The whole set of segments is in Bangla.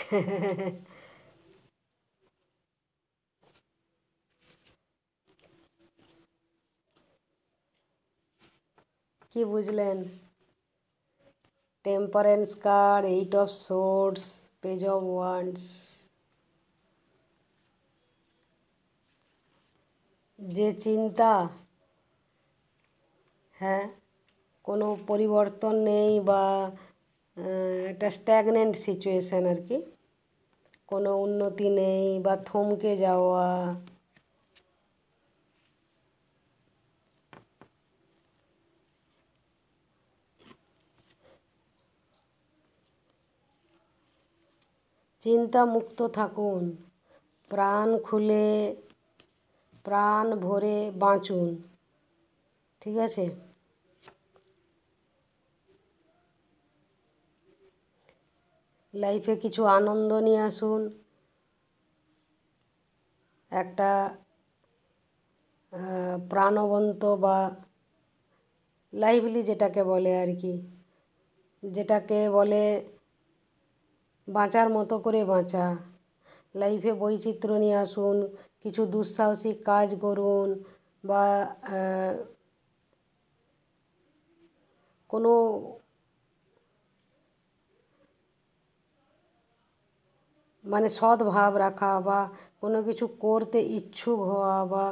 কি বুঝলেন? Temperance card, 8 of Swords, page of wands. যে চিন্তা, হ্যাঁ, কোনো পরিবর্তন নেই বা একটা স্ট্যাগনেন্ট সিচুয়েশান আর কি, কোনো উন্নতি নেই বা থমকে যাওয়া, চিন্তা মুক্ত থাকুন, প্রাণ খুলে প্রাণ ভরে বাঁচুন, ঠিক আছে? লাইফে কিছু আনন্দ নিয়ে আসুন, একটা প্রাণবন্ত বা লাইভলি যেটাকে বলে আর কি, যেটাকে বলে বাঁচার মতো করে বাঁচা। লাইফে বৈচিত্র্য নিয়ে আসুন, কিছু দুঃসাহসিক কাজ করুন বা কোনো মানে সৎ ভাব রাখা বা কোনো কিছু করতে ইচ্ছুক হওয়া বা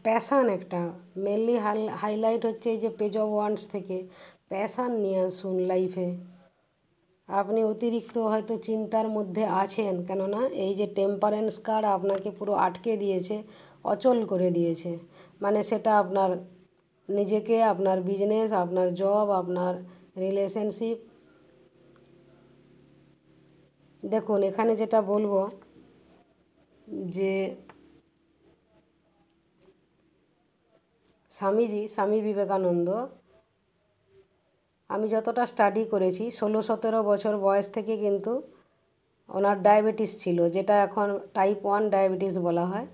প্যাশান, একটা মেনলি হাইলাইট হচ্ছে এই যে পেজ অফ ওয়ান্ডস থেকে প্যাশান নিয়ে আসুন লাইফে। আপনি অতিরিক্ত হয়তো চিন্তার মধ্যে আছেন, কেননা এই যে টেম্পারেন্স কার্ড আপনাকে পুরো আটকে দিয়েছে, অচল করে দিয়েছে। মানে সেটা আপনার নিজেকে, আপনার বিজনেস, আপনার জব, আপনার রিলেশনশিপ। দেখুন এখানে যেটা বলবো যে স্বামী বিবেকানন্দ, আমি যতটা স্টাডি করেছি 16-17 বছর বয়স থেকে কিন্তু ওনার ডায়াবেটিস ছিল, যেটা এখন টাইপ 1 ডায়াবেটিস বলা হয়,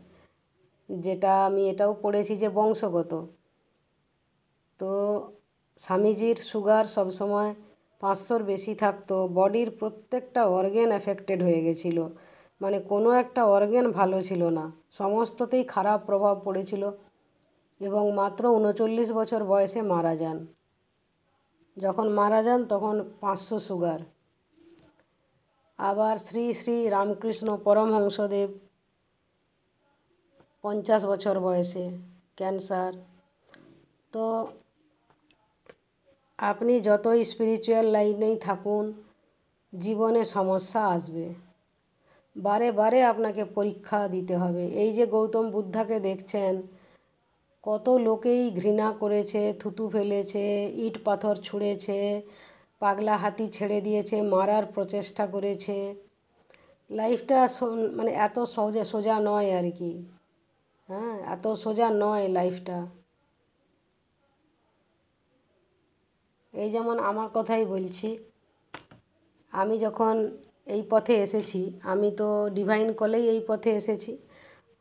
যেটা আমি এটাও পড়েছি যে বংশগত। তো স্বামীজির সুগার সবসময় 500-র বেশি থাকতো, বডির প্রত্যেকটা অর্গ্যান এফেক্টেড হয়ে গেছিলো, মানে কোনো একটা অর্গ্যান ভালো ছিল না, সমস্ততেই খারাপ প্রভাব পড়েছিল এবং মাত্র 39 বছর বয়সে মারা যান। যখন মারা যান তখন 500 সুগার। আবার শ্রী শ্রী রামকৃষ্ণ পরমহংসদেব 50 বছর বয়সে ক্যান্সার। তো আপনি যতই স্পিরিচুয়াল লাইনেই থাকুন, জীবনে সমস্যা আসবে, বারে বারে আপনাকে পরীক্ষা দিতে হবে। এই যে গৌতম বুদ্ধাকে দেখছেন, কত লোকেই ঘৃণা করেছে, থুতু ফেলেছে, ইট পাথর ছুঁড়েছে, পাগলা হাতি ছেড়ে দিয়েছে, মারার প্রচেষ্টা করেছে। লাইফটা মানে এত সোজা নয় আর কি, হ্যাঁ, এত সোজা নয় লাইফটা। এই যেমন আমার কথাই বলছি, আমি যখন এই পথে এসেছি, আমি তো ডিভাইন কলেই এই পথে এসেছি।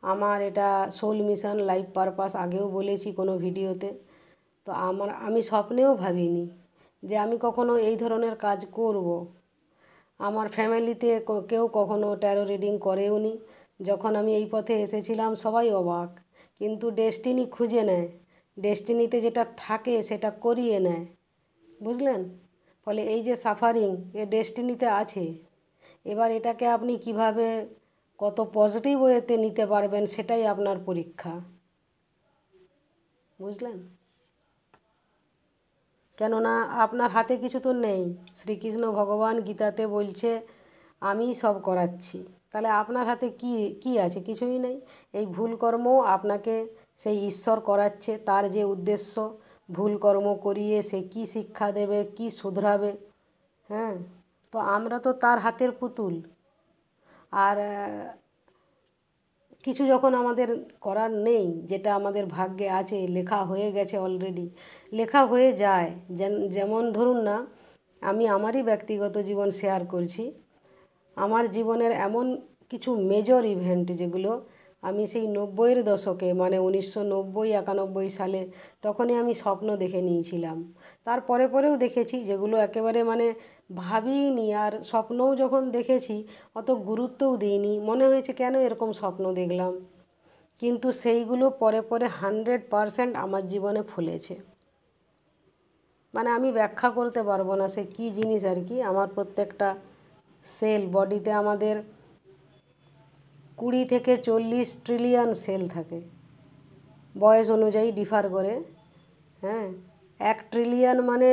আমার এটা সোল মিশন, লাইফ পারপাস, আগেও বলেছি কোনো ভিডিওতে। তো আমি স্বপ্নেও ভাবিনি যে আমি কখনো এই ধরনের কাজ করব। আমার ফ্যামিলিতে কেউ কখনো ট্যারো রিডিং করেও নি। যখন আমি এই পথে এসেছিলাম সবাই অবাক, কিন্তু ডেস্টিনি খুঁজে নেয়, ডেস্টিনিতে যেটা থাকে সেটা করিয়ে নেয়, বুঝলেন? ফলে এই যে সাফারিং, এ ডেস্টিনিতে আছে। এবার এটাকে আপনি কিভাবে কত পজিটিভ ওয়েতে নিতে পারবেন সেটাই আপনার পরীক্ষা, বুঝলেন? কেননা আপনার হাতে কিছু তো নেই। শ্রীকৃষ্ণ ভগবান গীতাতে বলছে আমি সব করাচ্ছি, তাহলে আপনার হাতে কি আছে? কিছুই নেই। এই ভুল কর্মও আপনাকে সেই ঈশ্বর করাচ্ছে, তার যে উদ্দেশ্য, ভুল কর্ম করিয়ে সে কি শিক্ষা দেবে, কি শুধরাবে, হ্যাঁ? তো আমরা তো তার হাতের পুতুল। আর কিছু যখন আমাদের করার নেই, যেটা আমাদের ভাগ্যে আছে, লেখা হয়ে গেছে অলরেডি, লেখা হয়ে যায়। যেমন ধরুন না, আমি আমারই ব্যক্তিগত জীবন শেয়ার করছি। আমার জীবনের এমন কিছু মেজর ইভেন্ট যেগুলো আমি সেই 90-এর দশকে মানে 1990-91 সালে তখনই আমি স্বপ্ন দেখে নিয়েছিলাম। তার পরেও দেখেছি, যেগুলো একেবারে মানে ভাবিনি, আর স্বপ্নও যখন দেখেছি অত গুরুত্বও দিইনি, মনে হয়েছে কেন এরকম স্বপ্ন দেখলাম। কিন্তু সেইগুলো পরে 100% আমার জীবনে ফলেছে। মানে আমি ব্যাখ্যা করতে পারবো না সে কী জিনিস আর কি। আমার প্রত্যেকটা সেল, বডিতে আমাদের 20 থেকে 40 ট্রিলিয়ন সেল থাকে, বয়স অনুযায়ী ডিফার করে। হ্যাঁ, 1 ট্রিলিয়ন মানে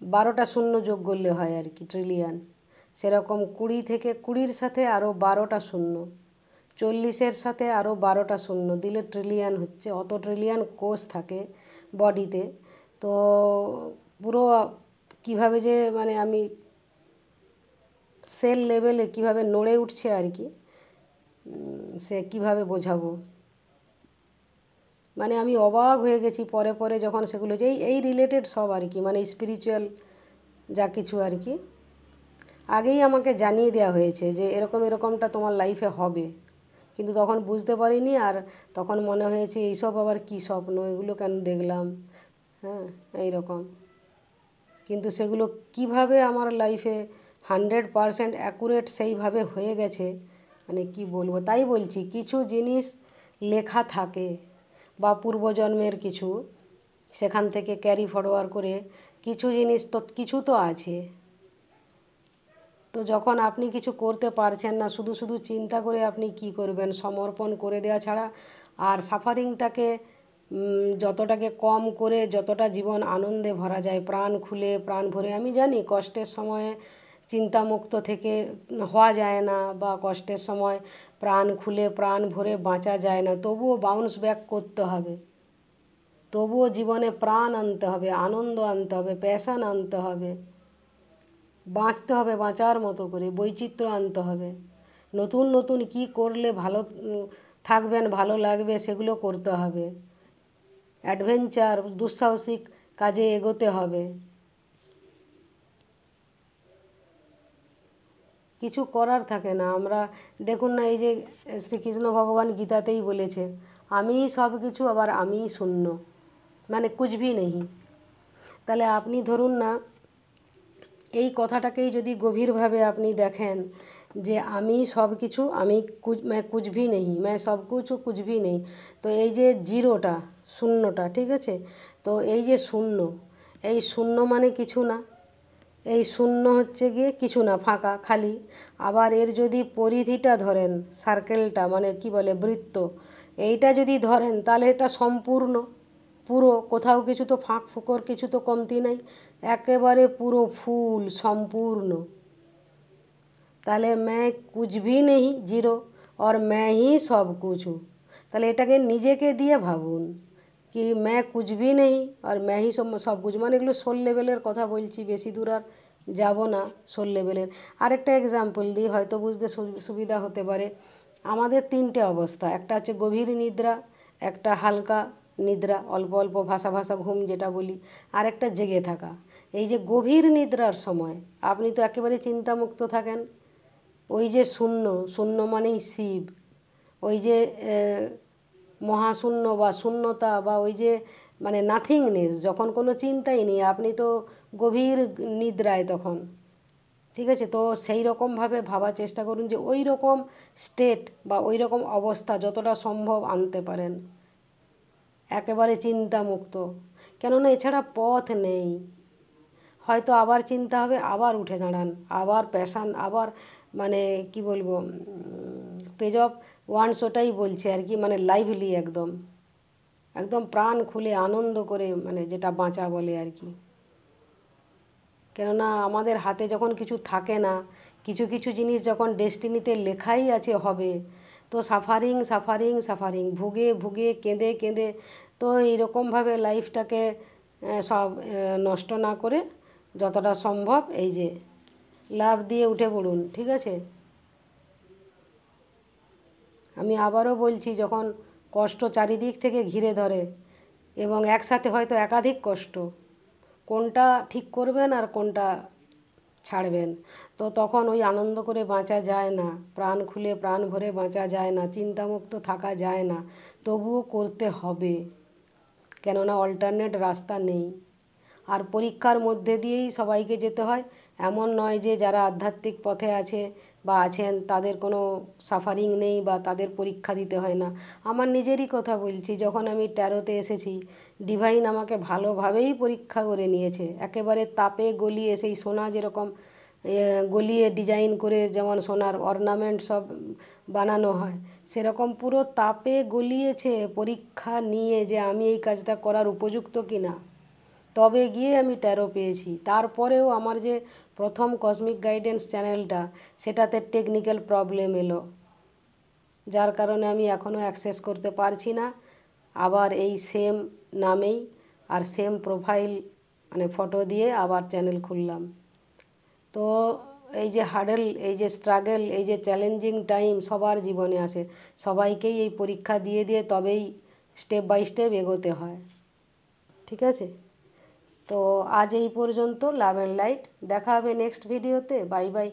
12টা শূন্য যোগ করলে হয় আর কি ট্রিলিয়ন। সেরকম 20 থেকে 20-র সাথে আরও 12টা শূন্য, 40-এর সাথে আরও 12টা শূন্য দিলে ট্রিলিয়ন হচ্ছে। অত ট্রিলিয়ন কোষ থাকে বডিতে। তো পুরো কীভাবে যে মানে আমি সেল লেভেলে কীভাবে নড়ে উঠছে আর কি, সে কীভাবে বোঝাবো। মানে আমি অবাক হয়ে গেছি পরে যখন সেগুলো যে এই রিলেটেড সব আর কি, মানে স্পিরিচুয়াল যা কিছু আর কি আগেই আমাকে জানিয়ে দেওয়া হয়েছে যে এরকমটা তোমার লাইফে হবে। কিন্তু তখন বুঝতে পারিনি, আর তখন মনে হয়েছে এইসব আবার কী স্বপ্ন, এগুলো কেন দেখলাম। হ্যাঁ, এইরকম। কিন্তু সেগুলো কিভাবে আমার লাইফে 100% অ্যাকুরেট সেইভাবে হয়ে গেছে, মানে কি বলবো। তাই বলছি, কিছু জিনিস লেখা থাকে বা পূর্বজন্মের কিছু, সেখান থেকে ক্যারি ফরওয়ার্ড করে কিছু জিনিস তো কিছু তো আছে। তো যখন আপনি কিছু করতে পারছেন না, শুধু চিন্তা করে আপনি কি করবেন, সমর্পণ করে দেওয়া ছাড়া। আর সাফারিংটাকে যতটাকে কম করে যতটা জীবন আনন্দে ভরা যায়, প্রাণ খুলে প্রাণ ভরে। আমি জানি কষ্টের সময়ে চিন্তামুক্ত থেকে হওয়া যায় না, বা কষ্টের সময় প্রাণ খুলে প্রাণ ভরে বাঁচা যায় না, তবুও বাউন্স ব্যাক করতে হবে। তবুও জীবনে প্রাণ আনতে হবে, আনন্দ আনতে হবে, প্যাশন আনতে হবে, বাঁচতে হবে বাঁচার মতো করে, বৈচিত্র্য আনতে হবে। নতুন কি করলে ভালো থাকবেন, ভালো লাগবে, সেগুলো করতে হবে। অ্যাডভেঞ্চার, দুঃসাহসিক কাজে এগোতে হবে। কিছু করার থাকে না। আমরা দেখুন না, এই যে শ্রীকৃষ্ণ ভগবান গীতাতেই বলেছে, আমিই সব কিছু, আবার আমিই শূন্য, মানে কুছ ভি নেই। তাহলে আপনি ধরুন না, এই কথাটাকেই যদি গভীরভাবে আপনি দেখেন যে আমি সব কিছু, আমি কুছ ভি নেই, সব কিছু কুছ ভি নেই। তো এই যে জিরোটা, শূন্যটা, ঠিক আছে। তো এই যে শূন্য, এই শূন্য মানে কিছু না। এই শূন্য হচ্ছে গিয়ে কিছু না, ফাঁকা, খালি। আবার এর যদি পরিধিটা ধরেন, সার্কেলটা মানে কি বলে, বৃত্ত, এইটা যদি ধরেন তাহলে এটা সম্পূর্ণ, পুরো, কোথাও কিছু তো ফাঁক ফোকর কিছু তো কমতি নাই, একেবারে পুরো ফুল সম্পূর্ণ। তাহলে मैं कुछ भी नहीं, জিরো, और मैं ही सब कुछ हूँ। তাহলে এটাকে নিজেকে দিয়ে ভাবুন কি मैं कुछ भी नहीं और मैं ही सब कुछ। মানে এগুলো সোল লেভেলের কথা বলছি, বেশি দূর আর যাব না সোল লেভেলের। আরেকটা এক্সাম্পল দিই, হয়তো বুঝতে সুবিধা হতে পারে। আমাদের 3টে অবস্থা, একটা হচ্ছে গভীর নিদ্রা, একটা হালকা নিদ্রা, অল্প অল্প ভাসা ঘুম যেটা বলি, আর একটা জেগে থাকা। এই যে গভীর নিদ্রার সময় আপনি তো একেবারে চিন্তামুক্ত থাকেন। ওই যে শূন্য মানেই শিব, ওই যে মহাশূন্য বা শূন্যতা, বা ওই যে মানে নাথিংনেস, যখন কোনো চিন্তাই নেই, আপনি তো গভীর নিদ্রায় তখন, ঠিক আছে। তো সেই রকমভাবে ভাবার চেষ্টা করুন যে ওই রকম স্টেট বা ওই রকম অবস্থা যতটা সম্ভব আনতে পারেন, একেবারে চিন্তামুক্ত। কেননা এছাড়া পথ নেই। হয়তো আবার চিন্তা হবে, আবার উঠে দাঁড়ান, আবার প্যাশান, আবার মানে কি বলবো, পেজ অফ ওয়ান্স ওটাই বলছে আর কি, মানে লাইভলি একদম একদম প্রাণ খুলে আনন্দ করে, মানে যেটা বাঁচা বলে আর কি। কেননা আমাদের হাতে যখন কিছু থাকে না, কিছু জিনিস যখন ডেস্টিনিতে লেখাই আছে হবে, তো সাফারিং, ভুগে কেঁদে, তো এইরকমভাবে লাইফটাকে সব নষ্ট না করে যতটা সম্ভব এই যে লাফ দিয়ে উঠে পড়ুন, ঠিক আছে। আমি আবারও বলছি, যখন কষ্ট চারিদিক থেকে ঘিরে ধরে এবং একসাথে হয়তো একাধিক কষ্ট, কোনটা ঠিক করবেন আর কোনটা ছাড়বেন। তো তখন ওই আনন্দ করে বাঁচা যায় না, প্রাণ খুলে প্রাণ ভরে বাঁচা যায় না, চিন্তামুক্ত থাকা যায় না, তবুও করতে হবে, কেননা অল্টারনেট রাস্তা নেই। আর পরীক্ষার মধ্যে দিয়েই সবাইকে যেতে হয় এমন নয় যে যারা আধ্যাত্মিক পথে আছে বা আছেন তাদের কোনো সাফারিং নেই বা তাদের পরীক্ষা দিতে হয় না। আমার নিজেরই কথা বলছি, যখন আমি ট্যারোতে এসেছি, ডিভাইন আমাকে ভালোভাবেই পরীক্ষা করে নিয়েছে, একেবারে তাপে গলিয়ে, সেই সোনা যেরকম গলিয়ে ডিজাইন করে যেমন সোনার অর্নামেন্ট সব বানানো হয়, সেরকম পুরো তাপে গলিয়েছে পরীক্ষা নিয়ে যে আমি এই কাজটা করার উপযুক্ত কিনা। তবে গিয়ে আমি ট্যারো পেয়েছি। তারপরেও আমার যে প্রথম কসমিক গাইডেন্স চ্যানেলটা, সেটাতে টেকনিক্যাল প্রবলেম এলো, যার কারণে আমি এখনও অ্যাক্সেস করতে পারছি না। আবার এই সেম নামেই আর সেম প্রোফাইল মানে ফটো দিয়ে আবার চ্যানেল খুললাম। তো এই যে হার্ডেল, এই যে স্ট্রাগল, এই যে চ্যালেঞ্জিং টাইম সবার জীবনে আসে, সবাইকেই এই পরীক্ষা দিয়ে দিয়ে তবেই স্টেপ বাই স্টেপ এগোতে হয়। ঠিক আছে, তো আজ এই পর্যন্ত। Love and light. দেখা হবে নেক্সট ভিডিওতে। Bye bye.